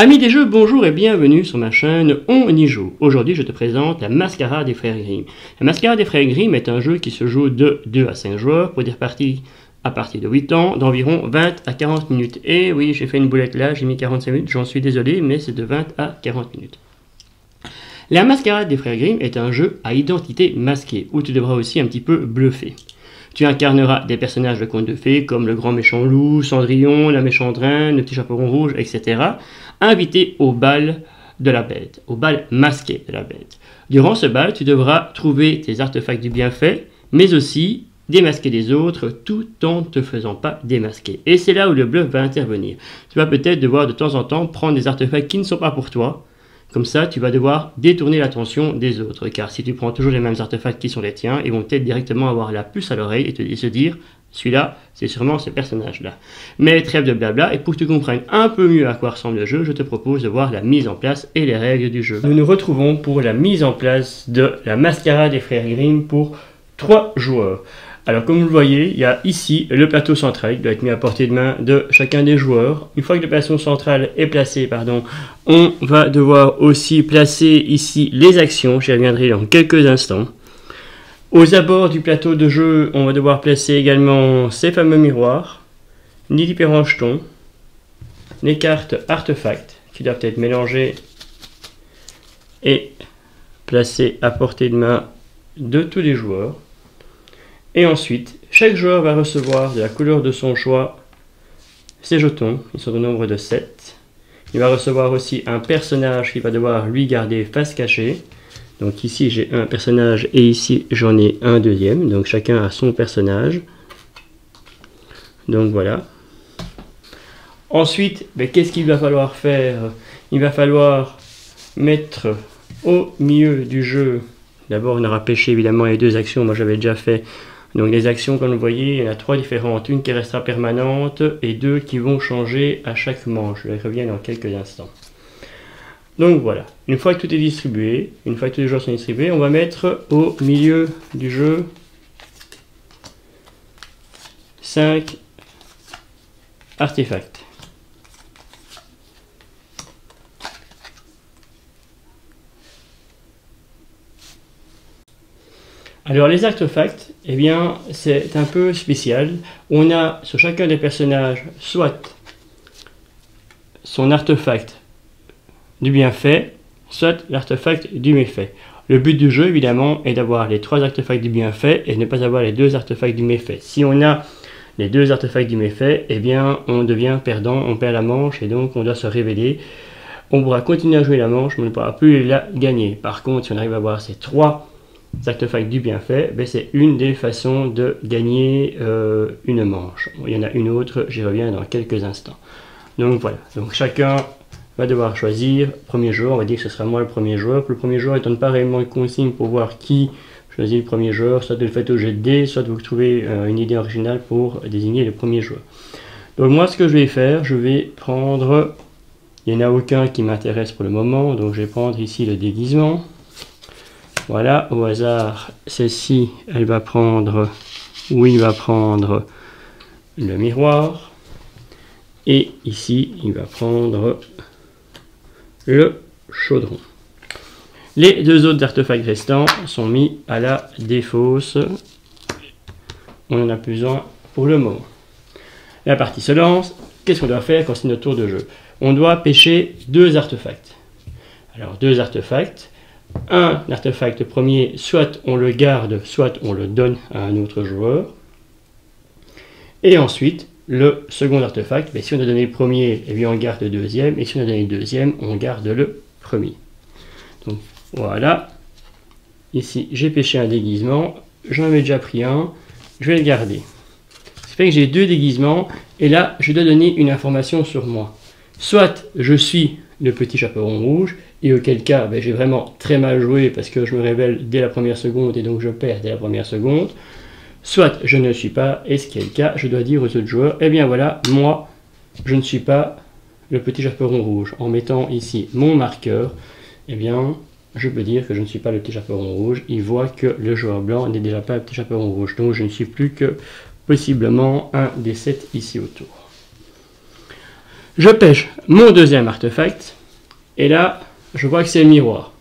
Amis des jeux, bonjour et bienvenue sur ma chaîne On y joue. Aujourd'hui, je te présente la Mascarade des Frères Grimm. La Mascarade des Frères Grimm est un jeu qui se joue de 2 à 5 joueurs pour des parties à partir de 8 ans, d'environ 20 à 40 minutes. Et oui, j'ai fait une boulette là, j'ai mis 45 minutes, j'en suis désolé, mais c'est de 20 à 40 minutes. La Mascarade des Frères Grimm est un jeu à identité masquée, où tu devras aussi un petit peu bluffer. Tu incarneras des personnages de contes de fées comme le grand méchant loup, Cendrillon, la méchante reine, le petit chaperon rouge, etc. Invités au bal de la bête, au bal masqué de la bête. Durant ce bal, tu devras trouver tes artefacts du bienfait, mais aussi démasquer les autres tout en ne te faisant pas démasquer. Et c'est là où le bluff va intervenir. Tu vas peut-être devoir de temps en temps prendre des artefacts qui ne sont pas pour toi. Comme ça, tu vas devoir détourner l'attention des autres, car si tu prends toujours les mêmes artefacts qui sont les tiens, ils vont peut-être directement avoir la puce à l'oreille et se dire « celui-là, c'est sûrement ce personnage-là ». Mais trêve de blabla, et pour que tu comprennes un peu mieux à quoi ressemble le jeu, je te propose de voir la mise en place et les règles du jeu. Nous nous retrouvons pour la mise en place de la Mascarade des Frères Grimm pour 3 joueurs. Alors comme vous le voyez, il y a ici le plateau central qui doit être mis à portée de main de chacun des joueurs. Une fois que le plateau central est placé, on va devoir aussi placer ici les actions, j'y reviendrai dans quelques instants. Aux abords du plateau de jeu, on va devoir placer également ces fameux miroirs, les différents jetons, les cartes artefacts qui doivent être mélangées et placées à portée de main de tous les joueurs. Et ensuite, chaque joueur va recevoir de la couleur de son choix ses jetons, ils sont au nombre de 7. Il va recevoir aussi un personnage qu'il va devoir lui garder face cachée. Donc ici j'ai un personnage et ici j'en ai un deuxième, donc chacun a son personnage. Donc voilà. Ensuite, qu'est-ce qu'il va falloir faire? Il va falloir mettre au milieu du jeu, d'abord on aura pêché évidemment les 2 actions, moi j'avais déjà fait. Donc les actions, comme vous voyez, il y en a 3 différentes, une qui restera permanente et 2 qui vont changer à chaque manche. Je reviens dans quelques instants. Donc voilà, une fois que tout est distribué, une fois que tous les joueurs sont distribués, on va mettre au milieu du jeu 5 artefacts. Alors les artefacts, eh bien c'est un peu spécial. On a sur chacun des personnages soit son artefact du bienfait, soit l'artefact du méfait. Le but du jeu évidemment est d'avoir les 3 artefacts du bienfait et ne pas avoir les 2 artefacts du méfait. Si on a les 2 artefacts du méfait, eh bien on devient perdant, on perd la manche et donc on doit se révéler. On pourra continuer à jouer la manche mais on ne pourra plus la gagner. Par contre, si on arrive à avoir ces 3 artefacts du bienfait, c'est une des façons de gagner une manche. Il y en a une autre, j'y reviens dans quelques instants. Donc voilà, donc chacun va devoir choisir. Premier joueur, on va dire que ce sera moi le premier joueur. Le premier joueur étant pas réellement une consigne pour voir qui choisit le premier joueur, soit vous le faites au jet de dés, soit vous trouvez une idée originale pour désigner le premier joueur. Donc moi ce que je vais faire, je vais prendre, il n'y en a aucun qui m'intéresse pour le moment, donc je vais prendre ici le déguisement. Voilà, au hasard, celle-ci, elle va prendre, ou il va prendre le miroir. Et ici, il va prendre le chaudron. Les 2 autres artefacts restants sont mis à la défausse. On n'en a plus besoin pour le moment. La partie se lance. Qu'est-ce qu'on doit faire quand c'est notre tour de jeu? On doit pêcher 2 artefacts. Alors, 2 artefacts. Un artefact premier, soit on le garde, soit on le donne à un autre joueur. Et ensuite, le second artefact, si on a donné le premier, eh bien on garde le deuxième. Et si on a donné le deuxième, on garde le premier. Donc voilà. Ici, j'ai pêché un déguisement. J'en avais déjà pris un. Je vais le garder. Ce qui fait que j'ai 2 déguisements. Et là, je dois donner une information sur moi. Soit je suis le petit chaperon rouge, et auquel cas j'ai vraiment très mal joué parce que je me révèle dès la première seconde et donc je perds dès la première seconde. Soit je ne le suis pas, et ce qui est le cas, je dois dire aux autres joueurs, eh bien voilà, moi je ne suis pas le petit chaperon rouge. En mettant ici mon marqueur, eh bien je peux dire que je ne suis pas le petit chaperon rouge. Il voit que le joueur blanc n'est déjà pas le petit chaperon rouge, donc je ne suis plus que possiblement un des 7 ici autour. Je pêche mon deuxième artefact, et là, je vois que c'est le miroir.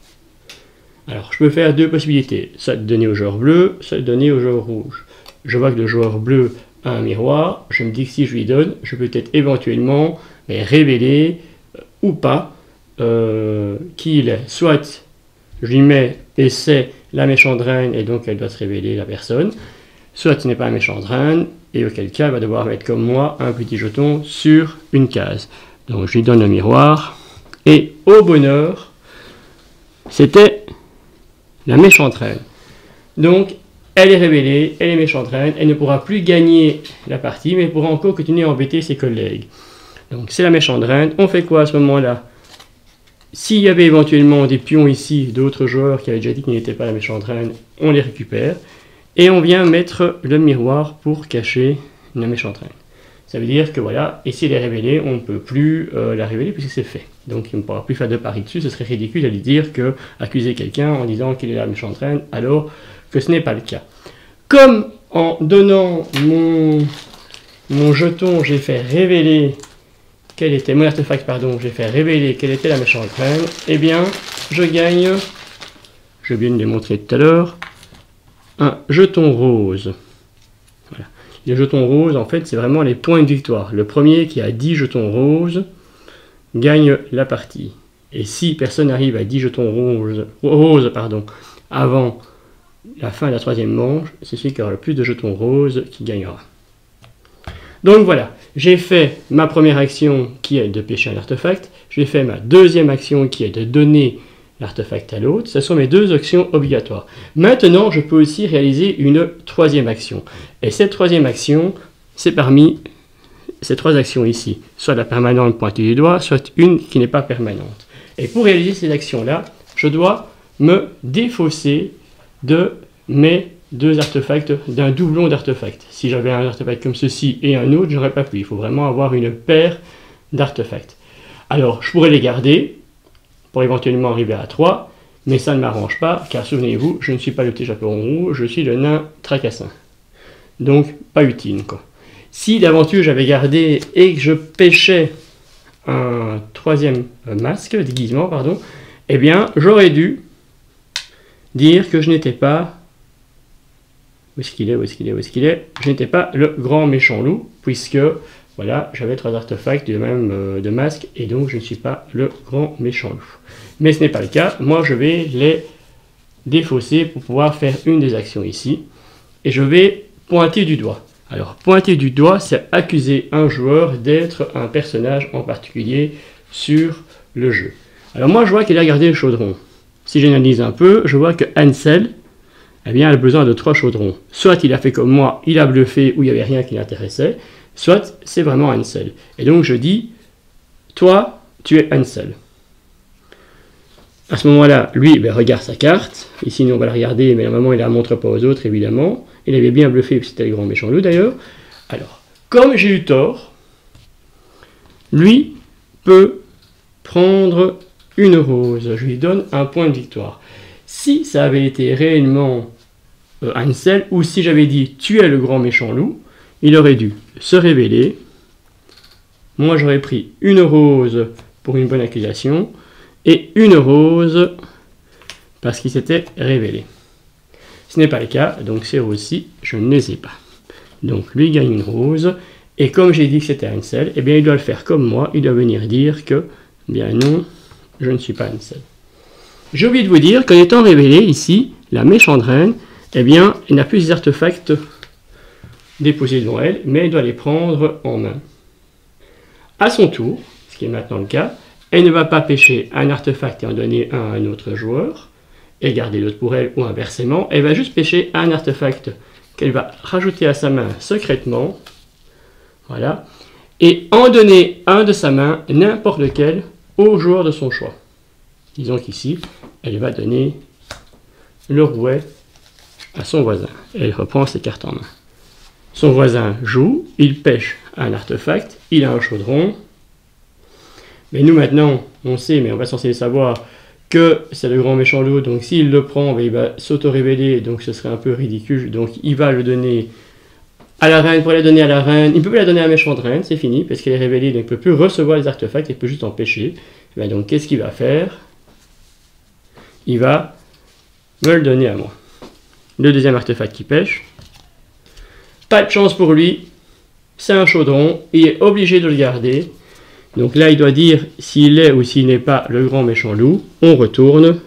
Alors, je peux faire deux possibilités, soit de donner au joueur bleu, soit de donner au joueur rouge. Je vois que le joueur bleu a un miroir, je me dis que si je lui donne, je peux peut-être éventuellement révéler ou pas qui il est. Soit je lui mets et c'est la méchante reine et donc elle doit se révéler la personne, soit ce n'est pas la méchante reine et auquel cas elle va devoir mettre comme moi un petit jeton sur une case. Donc je lui donne le miroir et au bonheur, c'était la méchante reine. Donc elle est révélée, elle est méchante reine, elle ne pourra plus gagner la partie mais elle pourra encore continuer à embêter ses collègues. Donc c'est la méchante reine. On fait quoi à ce moment-là? S'il y avait éventuellement des pions ici, d'autres joueurs qui avaient déjà dit qu'ils n'étaient pas la méchante reine, on les récupère. Et on vient mettre le miroir pour cacher la méchante reine. Ça veut dire que voilà, et si elle est révélée, on ne peut plus la révéler puisque c'est fait. Donc il ne pourra plus faire de pari dessus, ce serait ridicule d'aller dire que accuser quelqu'un en disant qu'il est la méchante reine, alors que ce n'est pas le cas. Comme en donnant mon jeton, j'ai fait révéler quel était mon artefact, pardon, j'ai fait révéler quelle était la méchante reine, eh bien, je gagne, je viens de le montrer tout à l'heure, un jeton rose. Voilà. Les jetons roses, en fait, c'est vraiment les points de victoire. Le premier qui a 10 jetons roses gagne la partie. Et si personne arrive à 10 jetons roses avant la fin de la troisième manche, c'est celui qui aura le plus de jetons roses qui gagnera. Donc voilà, j'ai fait ma première action qui est de pêcher un artefact, j'ai fait ma deuxième action qui est de donner l'artefact à l'autre, ce sont mes deux actions obligatoires. Maintenant, je peux aussi réaliser une troisième action. Et cette troisième action, c'est parmi ces trois actions ici, soit la permanente pointée du doigt, soit une qui n'est pas permanente. Et pour réaliser ces actions-là, je dois me défausser de mes deux artefacts, d'un doublon d'artefacts. Si j'avais un artefact comme ceci et un autre, j'aurais pas pu. Il faut vraiment avoir une paire d'artefacts. Alors, je pourrais les garder pour éventuellement arriver à 3, mais ça ne m'arrange pas, car souvenez-vous, je ne suis pas le petit chaperon rouge, je suis le nain tracassin. Donc, pas utile, quoi. Si d'aventure j'avais gardé et que je pêchais un troisième masque, déguisement, pardon, eh bien, j'aurais dû dire que je n'étais pas... Où est-ce qu'il est? Je n'étais pas le grand méchant loup, puisque, voilà, j'avais trois artefacts de même de masque, et donc je ne suis pas le grand méchant loup. Mais ce n'est pas le cas, moi je vais les défausser pour pouvoir faire une des actions ici, et je vais pointer du doigt. Alors, pointer du doigt, c'est accuser un joueur d'être un personnage en particulier sur le jeu. Alors moi, je vois qu'il a gardé le chaudron. Si j'analyse un peu, je vois que Hansel, eh bien, elle a besoin de 3 chaudrons. Soit il a fait comme moi, il a bluffé où il n'y avait rien qui l'intéressait, soit c'est vraiment Hansel. Et donc je dis, toi, tu es Hansel. À ce moment-là, lui, regarde sa carte. Ici, nous, on va la regarder, mais normalement, il ne la montre pas aux autres, évidemment. Il avait bien bluffé, c'était le grand méchant loup, d'ailleurs. Alors, comme j'ai eu tort, lui peut prendre une rose. Je lui donne un point de victoire. Si ça avait été réellement Hansel, ou si j'avais dit « tu es le grand méchant loup », il aurait dû se révéler. Moi, j'aurais pris une rose pour une bonne accusation, et une rose parce qu'il s'était révélé. Ce n'est pas le cas, donc ces roses-ci, je ne les ai pas. Donc lui gagne une rose, et comme j'ai dit que c'était Hansel, eh bien il doit le faire comme moi, il doit venir dire que, bien non, je ne suis pas Hansel. J'ai oublié de vous dire qu'en étant révélé ici, la méchante reine, eh bien, elle n'a plus les artefacts déposés devant elle, mais elle doit les prendre en main. À son tour, ce qui est maintenant le cas, elle ne va pas pêcher un artefact et en donner un à un autre joueur, et garder l'autre pour elle, ou inversement. Elle va juste pêcher un artefact qu'elle va rajouter à sa main secrètement, voilà, et en donner un de sa main, n'importe lequel, au joueur de son choix. Disons qu'ici, elle va donner le rouet à son voisin. Elle reprend ses cartes en main. Son voisin joue, il pêche un artefact, il a un chaudron. Mais nous maintenant, on sait, mais on va censé savoir que c'est le grand méchant loup, donc s'il le prend, il va s'auto-révéler, donc ce serait un peu ridicule, donc il va le donner à la reine, pour la donner à la reine. Il ne peut plus la donner à la méchante reine, c'est fini, parce qu'elle est révélée, donc il ne peut plus recevoir les artefacts, il peut juste empêcher. Et bien donc, qu'est-ce qu'il va faire? Il va me le donner à moi. Le deuxième artefact qui pêche. Pas de chance pour lui, c'est un chaudron, il est obligé de le garder. Donc là, il doit dire s'il est ou s'il n'est pas le grand méchant loup. On retourne,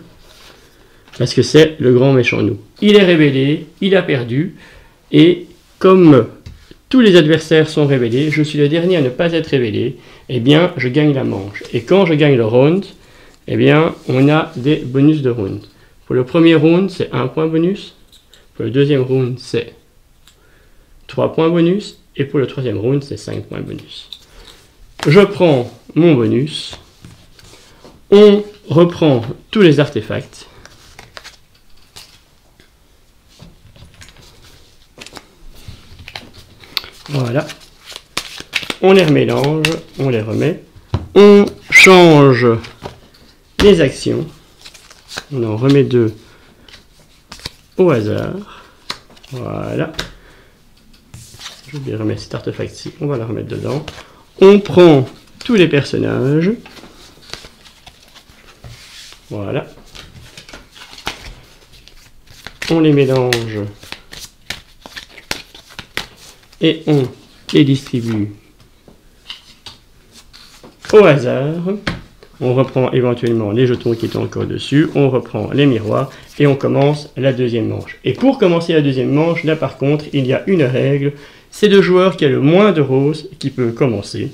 parce que c'est le grand méchant loup. Il est révélé, il a perdu, et comme tous les adversaires sont révélés, je suis le dernier à ne pas être révélé, eh bien, je gagne la manche. Et quand je gagne le round, eh bien, on a des bonus de round. Pour le premier round, c'est 1 point bonus. Pour le deuxième round, c'est 3 points bonus. Et pour le troisième round, c'est 5 points bonus. Je prends mon bonus. On reprend tous les artefacts. Voilà. On les remélange, on les remet. On change les actions. On en remet 2 au hasard. Voilà. Je vais remettre cet artefact-ci, on va le remettre dedans. On prend tous les personnages. Voilà. On les mélange. Et on les distribue au hasard. On reprend éventuellement les jetons qui étaient encore dessus. On reprend les miroirs. Et on commence la deuxième manche. Et pour commencer la deuxième manche, là par contre, il y a une règle. C'est le joueur qui a le moins de roses qui peut commencer.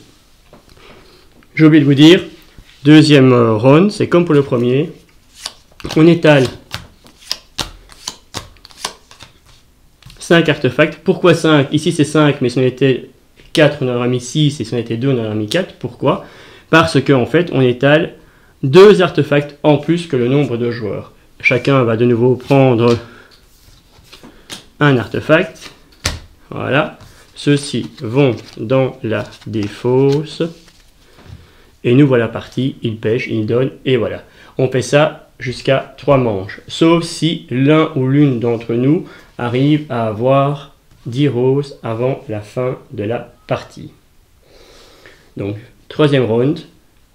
J'ai oublié de vous dire, deuxième round, c'est comme pour le premier. On étale 5 artefacts. Pourquoi 5? Ici c'est 5, mais si on était 4, on aurait mis 6, et si on était 2, on aurait mis 4. Pourquoi? Parce qu'en fait, on étale 2 artefacts en plus que le nombre de joueurs. Chacun va de nouveau prendre un artefact. Voilà. Ceux-ci vont dans la défausse. Et nous voilà partis. Il pêche, il donne, et voilà. On fait ça jusqu'à 3 manches. Sauf si l'un ou l'une d'entre nous arrive à avoir 10 roses avant la fin de la partie. Donc, troisième round.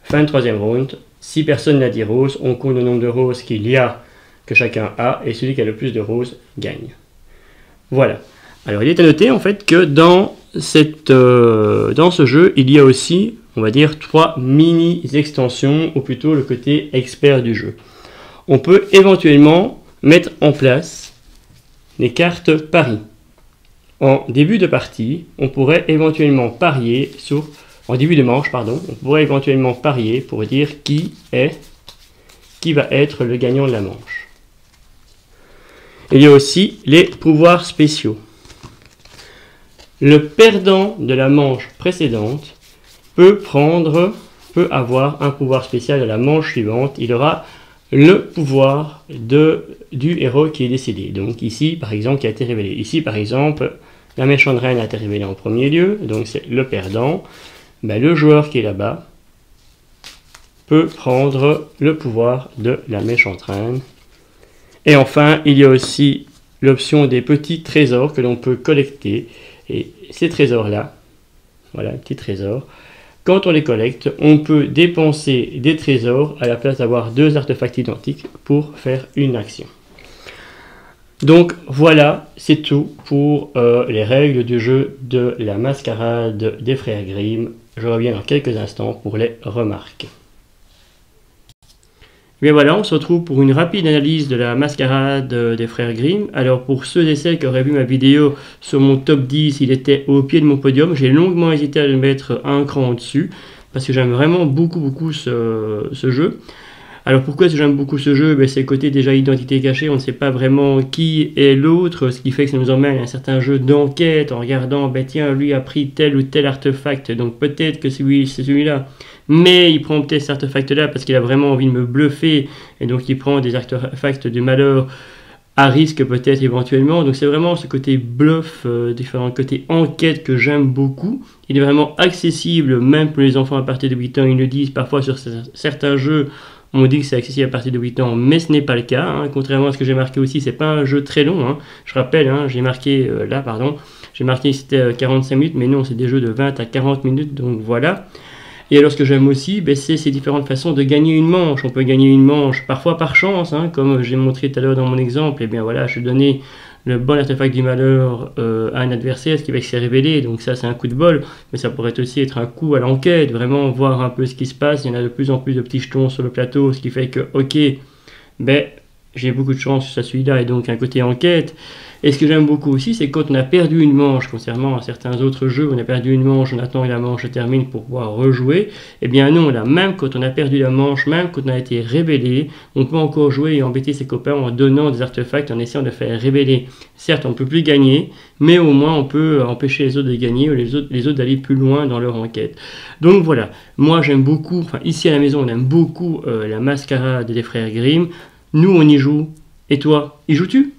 Fin de troisième round. Si personne n'a 10 roses, on compte le nombre de roses qu'il y a, que chacun a, et celui qui a le plus de roses gagne. Voilà. Alors, il est à noter en fait que dans ce jeu, il y a aussi, on va dire, 3 mini-extensions, ou plutôt le côté expert du jeu. On peut éventuellement mettre en place les cartes paris. En début de partie, on pourrait éventuellement parier sur... En début de manche, pardon, on pourrait éventuellement parier pour dire qui va être le gagnant de la manche. Il y a aussi les pouvoirs spéciaux. Le perdant de la manche précédente peut avoir un pouvoir spécial à la manche suivante. Il aura le pouvoir du héros qui est décédé. Donc ici, par exemple, qui a été révélé. Ici, par exemple, la méchante reine a été révélée en premier lieu, donc c'est le perdant. Ben, le joueur qui est là-bas peut prendre le pouvoir de la méchante reine. Et enfin, il y a aussi l'option des petits trésors que l'on peut collecter. Et ces trésors-là, voilà, petits trésors, quand on les collecte, on peut dépenser des trésors à la place d'avoir 2 artefacts identiques pour faire une action. Donc voilà, c'est tout pour les règles du jeu de la mascarade des frères Grimm. Je reviens dans quelques instants pour les remarques. Et bien voilà, on se retrouve pour une rapide analyse de la mascarade des frères Grimm. Alors pour ceux et celles qui auraient vu ma vidéo sur mon top 10, il était au pied de mon podium. J'ai longuement hésité à le mettre un cran au-dessus, parce que j'aime vraiment beaucoup ce jeu. Alors pourquoi est-ce que j'aime beaucoup ce jeu? C'est le côté déjà identité cachée, on ne sait pas vraiment qui est l'autre, ce qui fait que ça nous emmène à un certain jeu d'enquête en regardant, tiens, lui a pris tel ou tel artefact, donc peut-être que c'est celui-là, mais il prend peut-être cet artefact-là parce qu'il a vraiment envie de me bluffer, et donc il prend des artefacts du malheur à risque peut-être éventuellement. Donc c'est vraiment ce côté bluff, différent côté enquête que j'aime beaucoup. Il est vraiment accessible même pour les enfants à partir de 8 ans, ils le disent parfois sur certains jeux. On dit que c'est accessible à partir de 8 ans, mais ce n'est pas le cas. Contrairement à ce que j'ai marqué aussi, c'est pas un jeu très long. Je rappelle, j'ai marqué j'ai marqué que c'était 45 minutes, mais non, c'est des jeux de 20 à 40 minutes, donc voilà. Et alors ce que j'aime aussi, ben, c'est ces différentes façons de gagner une manche. On peut gagner une manche parfois par chance, hein, comme j'ai montré tout à l'heure dans mon exemple. Et bien voilà, je donnais le bon artefact du malheur à un adversaire, ce qui va s'est révélé. Donc ça, c'est un coup de bol, mais ça pourrait aussi être un coup à l'enquête, vraiment voir un peu ce qui se passe. Il y en a de plus en plus de petits jetons sur le plateau, ce qui fait que, ok, ben, j'ai beaucoup de chance sur celui-là, et donc un côté enquête. Et ce que j'aime beaucoup aussi, c'est quand on a perdu une manche, contrairement à certains autres jeux, on a perdu une manche, on attend que la manche se termine pour pouvoir rejouer. Eh bien non, là, même quand on a perdu la manche, même quand on a été rébellé, on peut encore jouer et embêter ses copains en donnant des artefacts, en essayant de faire révéler. Certes, on ne peut plus gagner, mais au moins on peut empêcher les autres de gagner ou les autres d'aller plus loin dans leur enquête. Donc voilà, moi j'aime beaucoup, enfin ici à la maison on aime beaucoup la mascarade des frères Grimm. Nous on y joue, et toi, y joues-tu ?